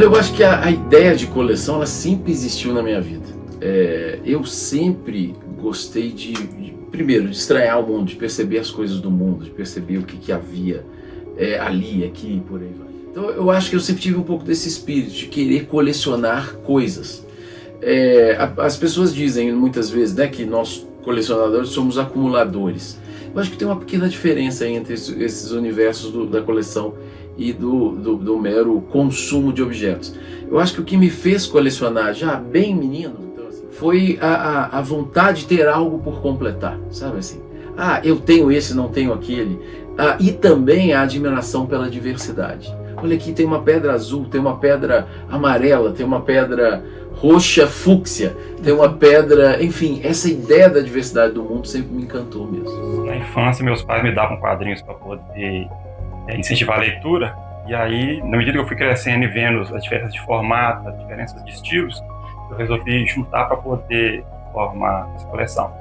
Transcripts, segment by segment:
Olha, eu acho que a ideia de coleção, ela sempre existiu na minha vida. Eu sempre gostei primeiro, de estranhar o mundo, de perceber as coisas do mundo, de perceber o que havia ali, aqui e por aí vai. Então eu acho que eu sempre tive um pouco desse espírito de querer colecionar coisas. As pessoas dizem muitas vezes, né, que nós colecionadores somos acumuladores. Eu acho que tem uma pequena diferença entre esses universos da coleção e do mero consumo de objetos. Eu acho que o que me fez colecionar já bem menino, então, assim, foi a vontade de ter algo por completar, sabe assim? Eu tenho esse, não tenho aquele. E também a admiração pela diversidade. Olha aqui, tem uma pedra azul, tem uma pedra amarela, tem uma pedra roxa fúcsia, tem uma pedra... Enfim, essa ideia da diversidade do mundo sempre me encantou mesmo. Na infância, meus pais me davam quadrinhos para poder incentivar a leitura, e aí, na medida que eu fui crescendo e vendo as diferenças de formato, as diferenças de estilos, eu resolvi juntar para poder formar essa coleção.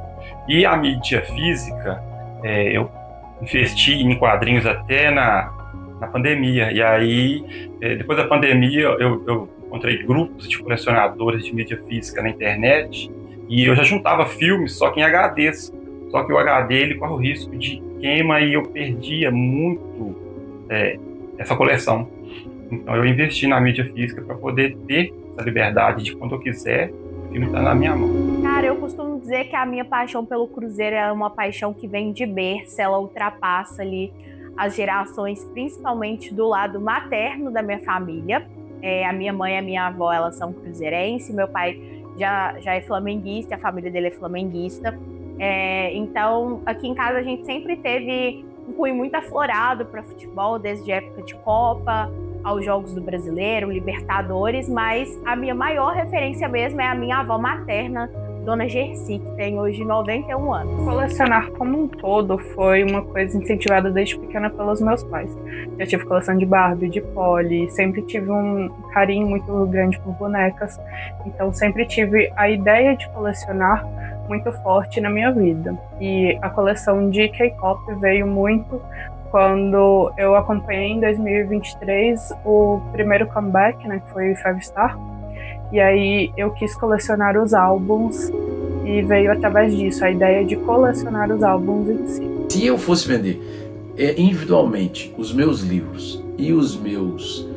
E a mídia física, eu investi em quadrinhos até na pandemia, e aí, depois da pandemia, eu encontrei grupos de colecionadores de mídia física na internet, e eu já juntava filmes, só que em HDs. Só que o HD ele corre o risco de queima e eu perdia muito essa coleção. Então eu investi na mídia física para poder ter essa liberdade de quando eu quiser, o filme está na minha mão. Cara, eu costumo dizer que a minha paixão pelo Cruzeiro é uma paixão que vem de berço, ela ultrapassa ali as gerações, principalmente do lado materno da minha família. A minha mãe e a minha avó, elas são cruzeirenses, meu pai já é flamenguista, a família dele é flamenguista. Então, aqui em casa a gente sempre teve um cunho muito aflorado para futebol, desde a época de Copa, aos Jogos do Brasileiro, Libertadores, mas a minha maior referência mesmo é a minha avó materna, Dona Gersi, que tem hoje 91 anos. Colecionar como um todo foi uma coisa incentivada desde pequena pelos meus pais. Eu tive coleção de Barbie, de Polly, sempre tive um carinho muito grande por bonecas, então sempre tive a ideia de colecionar muito forte na minha vida. E a coleção de K-pop veio muito quando eu acompanhei em 2023 o primeiro comeback, né, que foi o Five Star. E aí eu quis colecionar os álbuns e veio através disso a ideia de colecionar os álbuns em si. Se eu fosse vender individualmente os meus livros e os meus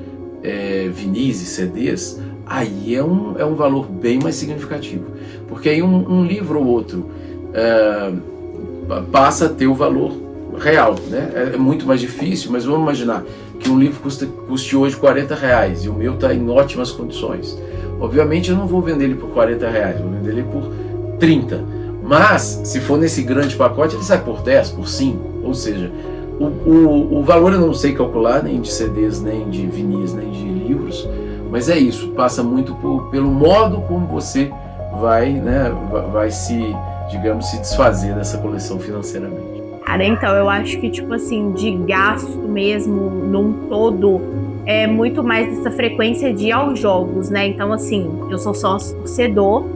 vinis e CDs, aí é um valor bem mais significativo. Porque aí um livro ou outro passa a ter o valor real, né? É muito mais difícil, mas vamos imaginar que um livro custe hoje R$40 e o meu está em ótimas condições. Obviamente eu não vou vender ele por R$40, vou vender ele por 30. Mas, se for nesse grande pacote, ele sai por 10, por 5. Ou seja, o valor eu não sei calcular, nem de CDs, nem de vinis, nem de livros, mas é isso, passa muito pelo modo como você vai se desfazer dessa coleção financeiramente. Cara, então eu acho que, tipo assim, de gasto mesmo, num todo, é muito mais dessa frequência de ir aos jogos, né? Então, assim, eu sou sócio torcedor,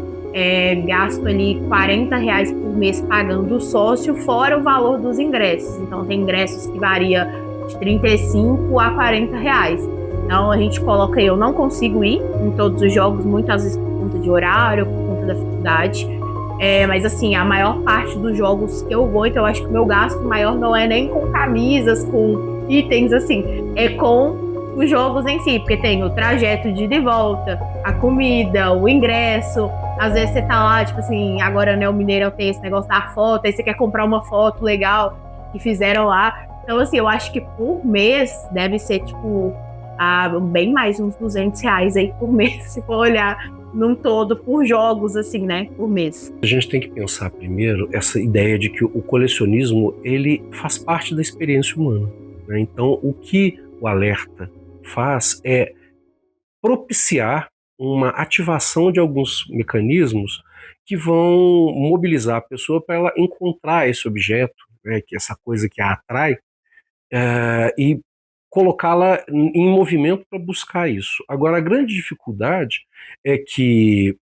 gasto ali R$40 por mês pagando o sócio, fora o valor dos ingressos. Então, tem ingressos que varia de R$35 a R$40. Então, a gente coloca, eu não consigo ir em todos os jogos, muitas vezes por conta de horário, por conta da faculdade. Mas assim, a maior parte dos jogos que eu vou, então eu acho que o meu gasto maior não é nem com camisas, com itens, assim, é com os jogos em si, porque tem o trajeto de ida e volta, a comida, o ingresso, às vezes você tá lá, tipo assim, agora né, o Mineirão tem esse negócio da foto, aí você quer comprar uma foto legal que fizeram lá, então assim, eu acho que por mês deve ser tipo, bem mais uns R$200 aí por mês, se for olhar num todo, por jogos, assim, né, por mês. A gente tem que pensar primeiro essa ideia de que o colecionismo, ele faz parte da experiência humana, né? Então, o que o Alerta faz é propiciar uma ativação de alguns mecanismos que vão mobilizar a pessoa para ela encontrar esse objeto, né, que essa coisa que a atrai, e colocá-la em movimento para buscar isso. Agora, a grande dificuldade é que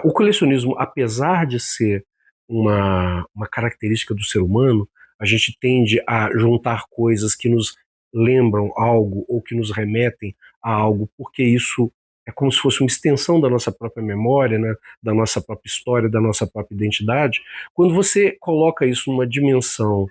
o colecionismo, apesar de ser uma característica do ser humano, a gente tende a juntar coisas que nos lembram algo ou que nos remetem a algo, porque isso é como se fosse uma extensão da nossa própria memória, né, da nossa própria história, da nossa própria identidade. Quando você coloca isso numa dimensão,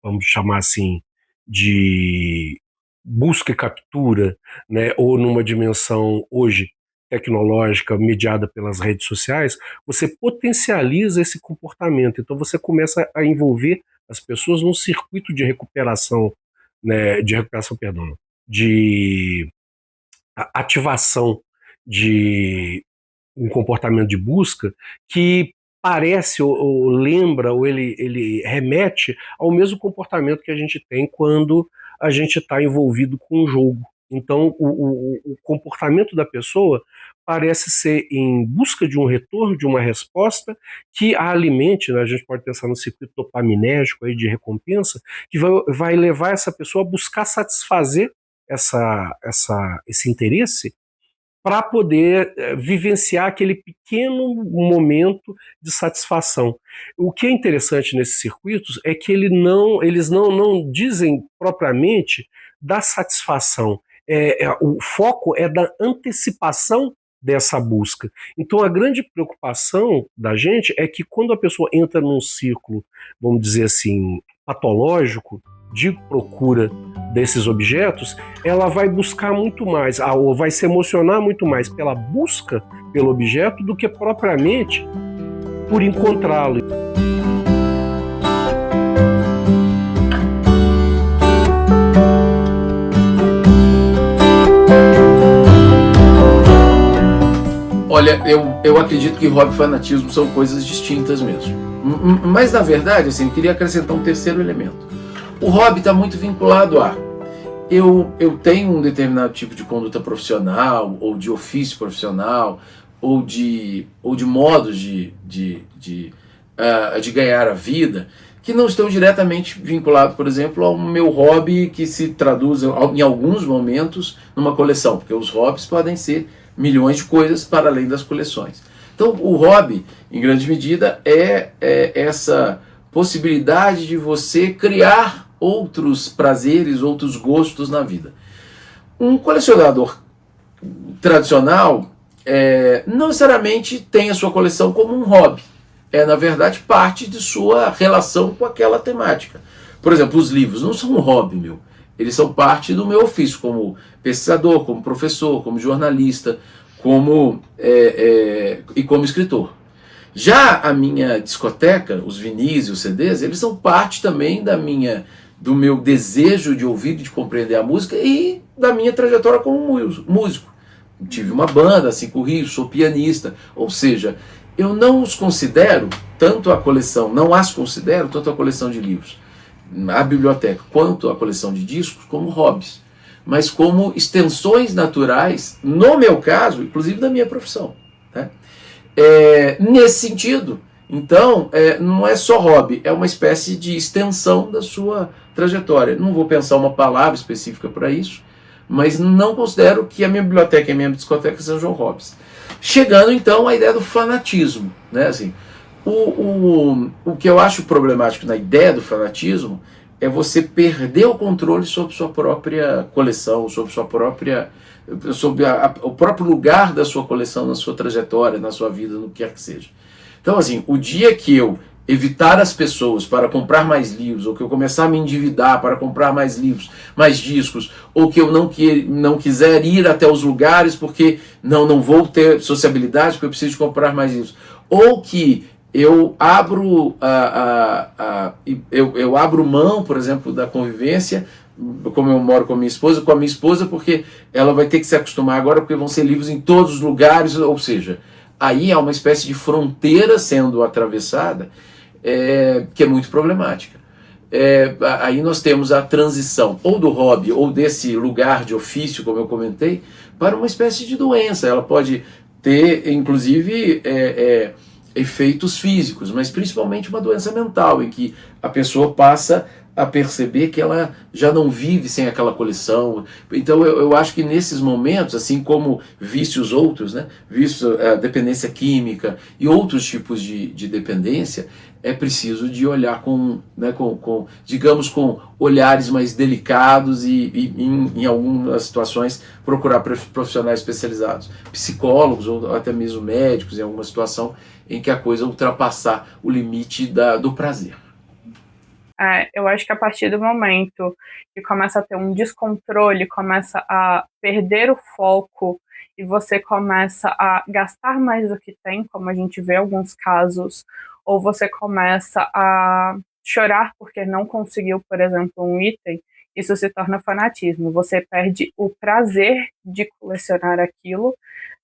vamos chamar assim, de busca e captura, né, ou numa dimensão hoje tecnológica mediada pelas redes sociais, você potencializa esse comportamento. Então você começa a envolver as pessoas num circuito de recuperação, né, perdão, de ativação de um comportamento de busca que parece ou lembra ou ele remete ao mesmo comportamento que a gente tem quando a gente está envolvido com um jogo. Então o comportamento da pessoa parece ser em busca de um retorno, de uma resposta que a alimente, né? A gente pode pensar no circuito dopaminérgico aí de recompensa, que vai levar essa pessoa a buscar satisfazer esse interesse para poder vivenciar aquele pequeno momento de satisfação. O que é interessante nesses circuitos é que eles não dizem propriamente da satisfação. O foco é da antecipação dessa busca. Então a grande preocupação da gente é que quando a pessoa entra num círculo, vamos dizer assim, patológico, de procura desses objetos, ela vai buscar muito mais, ou vai se emocionar muito mais pela busca pelo objeto do que propriamente por encontrá-lo. Olha, eu acredito que hobby e fanatismo são coisas distintas mesmo. Mas, na verdade, assim, eu queria acrescentar um terceiro elemento. O hobby está muito vinculado a eu tenho um determinado tipo de conduta profissional, ou de ofício profissional, ou de modos de ganhar a vida, que não estão diretamente vinculados, por exemplo, ao meu hobby, que se traduz em alguns momentos numa coleção, porque os hobbies podem ser milhões de coisas para além das coleções. Então o hobby, em grande medida, é essa possibilidade de você criar outros prazeres, outros gostos na vida. Um colecionador tradicional não necessariamente tem a sua coleção como um hobby. É, na verdade, parte de sua relação com aquela temática. Por exemplo, os livros não são um hobby meu. Eles são parte do meu ofício como pesquisador, como professor, como jornalista, e como escritor. Já a minha discoteca, os vinis e os CDs, eles são parte também do meu desejo de ouvir e de compreender a música e da minha trajetória como músico. Tive uma banda, 5 Rios, sou pianista, ou seja, eu não as considero tanto a coleção de livros, a biblioteca, quanto a coleção de discos como hobbies, mas como extensões naturais, no meu caso, inclusive da minha profissão, né? Nesse sentido, então, não é só hobby, é uma espécie de extensão da sua trajetória. Não vou pensar uma palavra específica para isso, mas não considero que a minha biblioteca e a minha discoteca sejam hobbies. Chegando então à ideia do fanatismo, né? Assim, o que eu acho problemático na ideia do fanatismo é você perder o controle sobre sua própria coleção, sobre o próprio lugar da sua coleção na sua trajetória, na sua vida, no que quer que seja. Então, assim, o dia que eu evitar as pessoas para comprar mais livros, ou que eu começar a me endividar para comprar mais livros, mais discos, ou que eu não quiser ir até os lugares porque não vou ter sociabilidade porque eu preciso comprar mais livros, ou que eu abro eu abro mão, por exemplo, da convivência, como eu moro com a minha esposa, porque ela vai ter que se acostumar agora, porque vão ser livros em todos os lugares, ou seja, aí há uma espécie de fronteira sendo atravessada, que é muito problemática. Aí nós temos a transição ou do hobby, ou desse lugar de ofício, como eu comentei, para uma espécie de doença. Ela pode ter, inclusive, efeitos físicos, mas principalmente uma doença mental, em que a pessoa passa a perceber que ela já não vive sem aquela coleção. Então eu acho que nesses momentos, assim como vícios outros, né, vício, dependência química e outros tipos de dependência, é preciso de olhar digamos, com olhares mais delicados e em algumas situações, procurar profissionais especializados, psicólogos ou até mesmo médicos, em alguma situação em que a coisa ultrapassar o limite do prazer. Eu acho que a partir do momento que começa a ter um descontrole, começa a perder o foco e você começa a gastar mais do que tem, como a gente vê em alguns casos, ou você começa a chorar porque não conseguiu, por exemplo, um item, isso se torna fanatismo. Você perde o prazer de colecionar aquilo.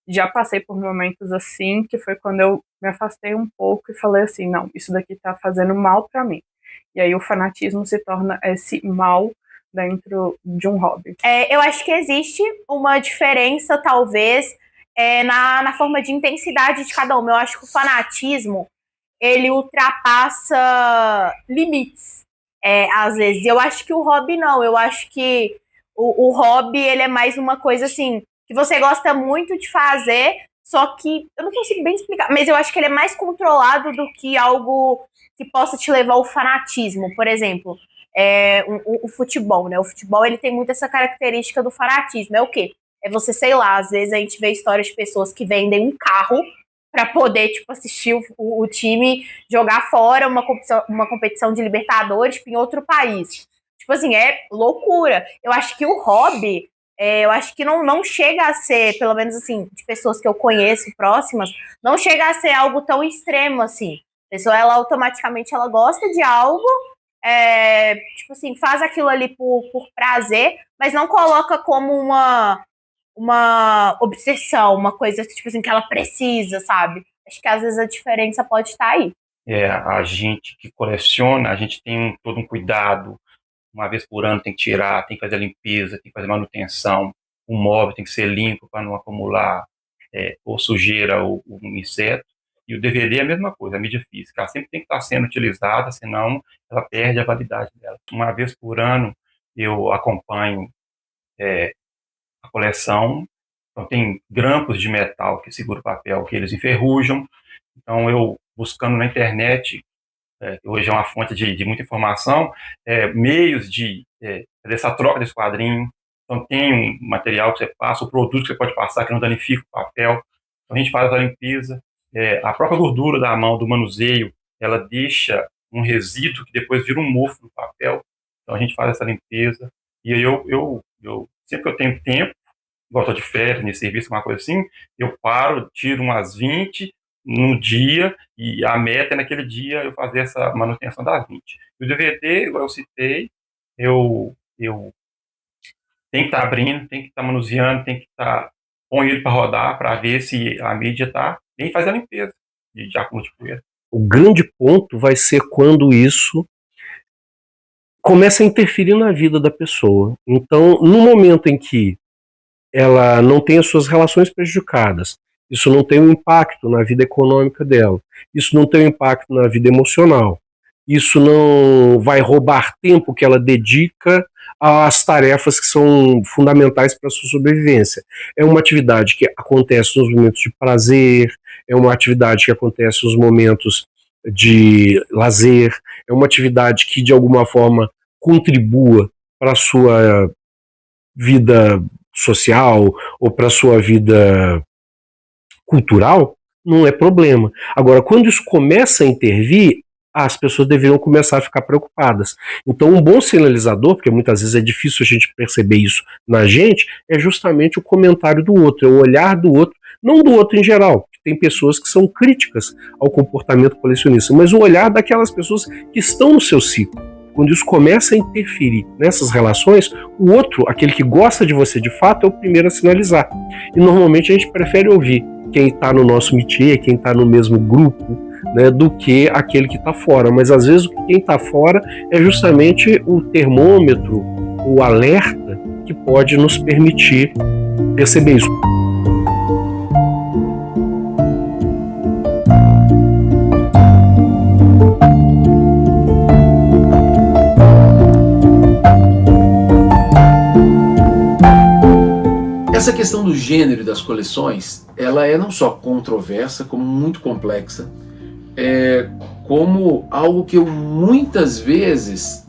Já passei por momentos assim, que foi quando eu me afastei um pouco e falei assim, não, isso daqui tá fazendo mal para mim. E aí o fanatismo se torna esse mal dentro de um hobby. Eu acho que existe uma diferença, talvez, na forma de intensidade de cada um. Eu acho que o fanatismo, ele ultrapassa limites, às vezes. Eu acho que o hobby não. Eu acho que o hobby, ele é mais uma coisa, assim, que você gosta muito de fazer, só que eu não consigo bem explicar, mas eu acho que ele é mais controlado do que algo que possa te levar ao fanatismo. Por exemplo, o futebol, né? O futebol, ele tem muito essa característica do fanatismo. É o quê? É você, sei lá, às vezes a gente vê histórias de pessoas que vendem um carro para poder, tipo, assistir o time jogar fora uma competição de Libertadores, tipo, em outro país. Tipo assim, é loucura. Eu acho que o hobby, eu acho que não chega a ser, pelo menos assim, de pessoas que eu conheço próximas, não chega a ser algo tão extremo assim. A pessoa, ela automaticamente ela gosta de algo, tipo assim, faz aquilo ali por prazer, mas não coloca como uma obsessão, uma coisa tipo assim, que ela precisa, sabe? Acho que às vezes a diferença pode estar aí. A gente que coleciona, a gente tem todo um cuidado. Uma vez por ano tem que tirar, tem que fazer a limpeza, tem que fazer manutenção. O móvel tem que ser limpo para não acumular ou sujeira ou um inseto. E o DVD é a mesma coisa, a mídia física. Ela sempre tem que estar sendo utilizada, senão ela perde a validade dela. Uma vez por ano eu acompanho a coleção. Então tem grampos de metal que seguram o papel, que eles enferrujam. Então eu, buscando na internet, hoje é uma fonte de muita informação, meios de fazer essa troca desse quadrinho. Então tem um material que você passa, o produto que você pode passar que não danifica o papel. Então a gente faz a limpeza. A própria gordura da mão, do manuseio, ela deixa um resíduo que depois vira um mofo no papel. Então a gente faz essa limpeza. E aí eu sempre que eu tenho tempo, igual eu estou de férias, nesse serviço, uma coisa assim, eu paro, tiro umas 20 no dia, e a meta é naquele dia eu fazer essa manutenção das 20. E o DVD, igual eu citei, eu tenho que estar abrindo, tenho que estar manuseando, tenho que estar põe ele para rodar para ver se a mídia está bem, fazer a limpeza de acúmulo de poeira. O grande ponto vai ser quando isso começa a interferir na vida da pessoa. Então, no momento em que ela não tem as suas relações prejudicadas, isso não tem um impacto na vida econômica dela, isso não tem um impacto na vida emocional, isso não vai roubar tempo que ela dedica às tarefas que são fundamentais para a sua sobrevivência. É uma atividade que acontece nos momentos de prazer, é uma atividade que acontece nos momentos de lazer, é uma atividade que de alguma forma contribua para a sua vida social ou para a sua vida cultural, não é problema. Agora, quando isso começa a intervir, as pessoas deveriam começar a ficar preocupadas. Então, um bom sinalizador, porque muitas vezes é difícil a gente perceber isso na gente, é justamente o comentário do outro, é o olhar do outro, não do outro em geral, tem pessoas que são críticas ao comportamento colecionista, mas o olhar daquelas pessoas que estão no seu ciclo. Quando isso começa a interferir nessas relações, o outro, aquele que gosta de você de fato, é o primeiro a sinalizar. E normalmente a gente prefere ouvir quem está no nosso métier, quem está no mesmo grupo, né, do que aquele que está fora. Mas às vezes quem está fora é justamente o termômetro, o alerta que pode nos permitir perceber isso. Essa questão do gênero e das coleções, ela é não só controversa, como muito complexa, como algo que eu muitas vezes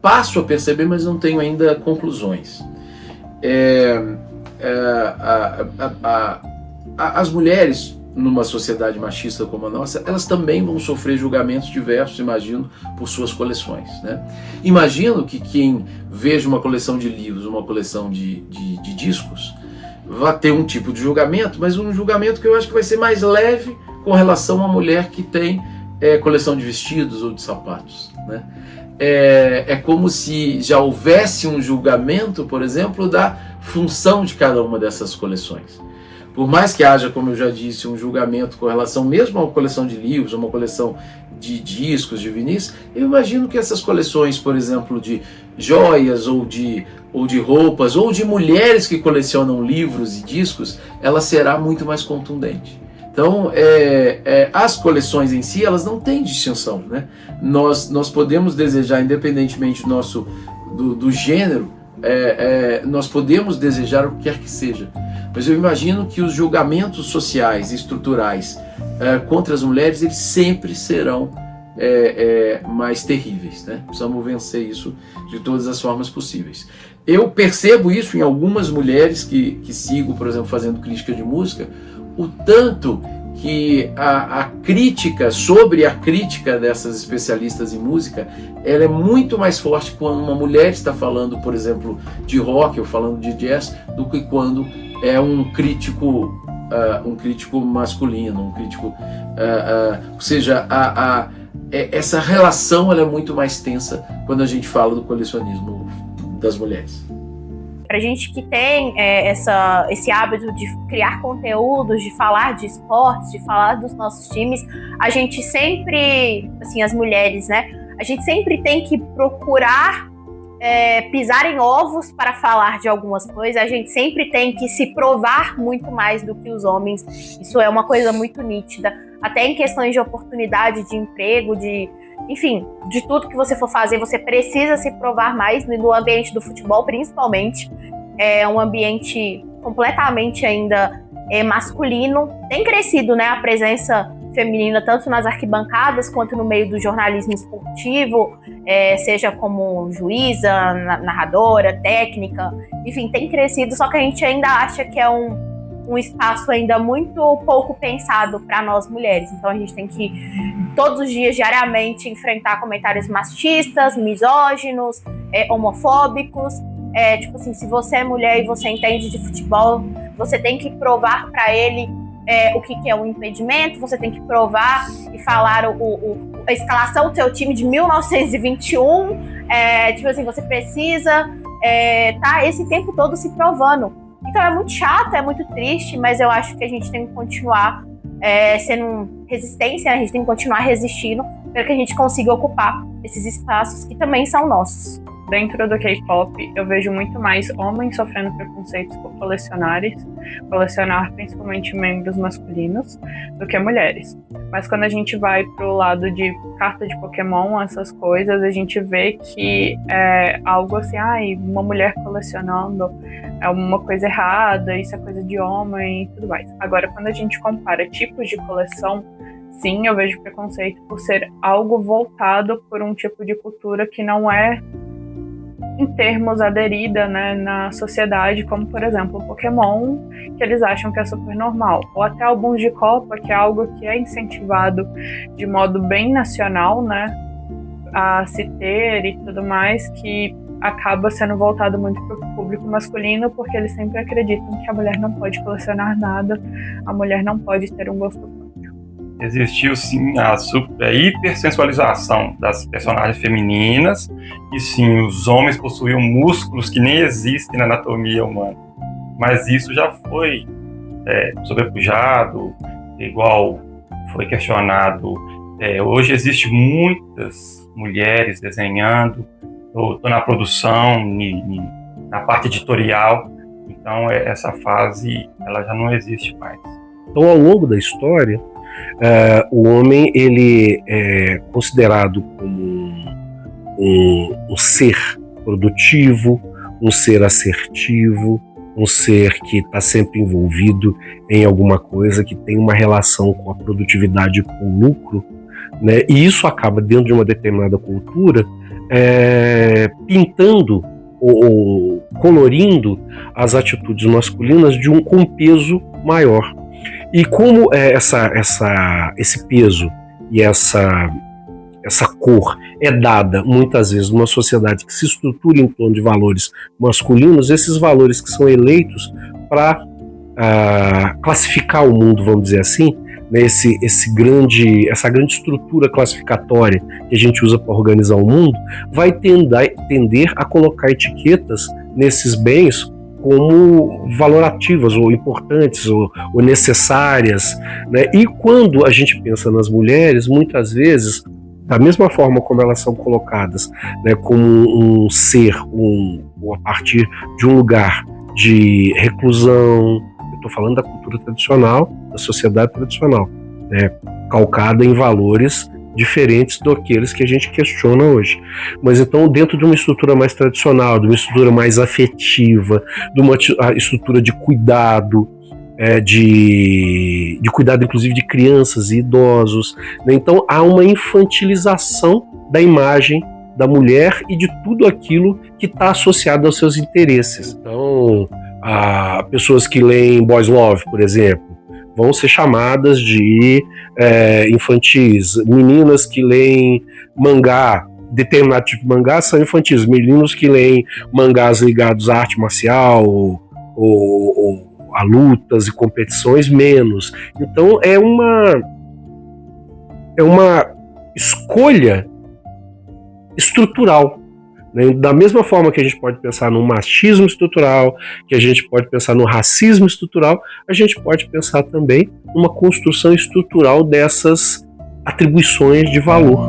passo a perceber, mas não tenho ainda conclusões. As mulheres, numa sociedade machista como a nossa, elas também vão sofrer julgamentos diversos, imagino, por suas coleções, né? Imagino que quem veja uma coleção de livros, uma coleção de discos, vai ter um tipo de julgamento, mas um julgamento que eu acho que vai ser mais leve com relação à mulher que tem coleção de vestidos ou de sapatos, né? É como se já houvesse um julgamento, por exemplo, da função de cada uma dessas coleções. Por mais que haja, como eu já disse, um julgamento com relação mesmo a uma coleção de livros, a uma coleção de discos, de vinis, eu imagino que essas coleções, por exemplo, de joias ou de roupas, ou de mulheres que colecionam livros e discos, ela será muito mais contundente. Então, as coleções em si, elas não têm distinção, né? Nós podemos desejar, independentemente do gênero, nós podemos desejar o que quer que seja. Mas eu imagino que os julgamentos sociais e estruturais contra as mulheres, eles sempre serão mais terríveis, né? Precisamos vencer isso de todas as formas possíveis. Eu percebo isso em algumas mulheres que sigo, por exemplo, fazendo crítica de música, o tanto que a crítica sobre a crítica dessas especialistas em música, ela é muito mais forte quando uma mulher está falando, por exemplo, de rock ou falando de jazz, do que quando é um crítico masculino, um crítico, ou seja, essa relação ela é muito mais tensa quando a gente fala do colecionismo das mulheres. Pra gente que tem esse hábito de criar conteúdos, de falar de esportes, de falar dos nossos times, a gente sempre, assim, as mulheres, né, a gente sempre tem que procurar pisar em ovos para falar de algumas coisas, a gente sempre tem que se provar muito mais do que os homens, isso é uma coisa muito nítida, até em questões de oportunidade de emprego, enfim, de tudo que você for fazer, você precisa se provar mais no ambiente do futebol, principalmente. É um ambiente completamente ainda masculino. Tem crescido, né, a presença feminina tanto nas arquibancadas quanto no meio do jornalismo esportivo, seja como juíza, narradora, técnica, enfim, tem crescido, só que a gente ainda acha que é um espaço ainda muito pouco pensado para nós mulheres. Então a gente tem que todos os dias, diariamente, enfrentar comentários machistas, misóginos, homofóbicos. Tipo assim, se você é mulher e você entende de futebol, você tem que provar para ele o que é um impedimento, você tem que provar e falar a escalação do seu time de 1921. Tipo assim, você precisa tá esse tempo todo se provando. Então é muito chato, é muito triste, mas eu acho que a gente tem que continuar sendo resistência, a gente tem que continuar resistindo para que a gente consiga ocupar esses espaços que também são nossos. Dentro do K-pop, eu vejo muito mais homens sofrendo preconceitos por colecionar principalmente membros masculinos, do que mulheres. Mas quando a gente vai pro lado de carta de Pokémon, essas coisas, a gente vê que é algo assim, uma mulher colecionando é uma coisa errada, isso é coisa de homem e tudo mais. Agora, quando a gente compara tipos de coleção, sim, eu vejo preconceito por ser algo voltado por um tipo de cultura que não é em termos aderida, né, na sociedade, como por exemplo o Pokémon, que eles acham que é super normal, ou até álbuns de Copa, que é algo que é incentivado de modo bem nacional, né, a se ter e tudo mais, que acaba sendo voltado muito para o público masculino, porque eles sempre acreditam que a mulher não pode colecionar nada, a mulher não pode ter um gosto próprio. Existiu sim a hipersensualização das personagens femininas, e sim, os homens possuíam músculos que nem existem na anatomia humana, mas isso já foi sobrepujado, igual foi questionado. Hoje existem muitas mulheres desenhando, ou na produção, na parte editorial, então essa fase ela já não existe mais. Então, ao longo da história, o homem ele é considerado como um ser produtivo, um ser assertivo, um ser que está sempre envolvido em alguma coisa, que tem uma relação com a produtividade e com o lucro, né? E isso acaba, dentro de uma determinada cultura, pintando ou colorindo as atitudes masculinas com um peso maior. E como esse peso e essa cor é dada muitas vezes numa sociedade que se estrutura em torno de valores masculinos, esses valores que são eleitos para classificar o mundo, vamos dizer assim, né, essa grande estrutura classificatória que a gente usa para organizar o mundo, vai tender a colocar etiquetas nesses bens como valorativas ou importantes ou necessárias, né? E quando a gente pensa nas mulheres, muitas vezes, da mesma forma como elas são colocadas, né, como um ser, ou a partir de um lugar de reclusão, eu estou falando da cultura tradicional, da sociedade tradicional, né, calcada em valores diferentes daqueles que a gente questiona hoje. Mas então, dentro de uma estrutura mais tradicional, de uma estrutura mais afetiva, de uma estrutura de cuidado, de cuidado inclusive de crianças e idosos, né? Então há uma infantilização da imagem da mulher e de tudo aquilo que está associado aos seus interesses. Então, pessoas que leem Boys Love, por exemplo, vão ser chamadas de infantis. Meninas que leem mangá, determinado tipo de mangá, são infantis. Meninos que leem mangás ligados à arte marcial ou a lutas e competições, menos. Então é uma escolha estrutural, né? Da mesma forma que a gente pode pensar no machismo estrutural, que a gente pode pensar no racismo estrutural, a gente pode pensar também numa construção estrutural dessas atribuições de valor.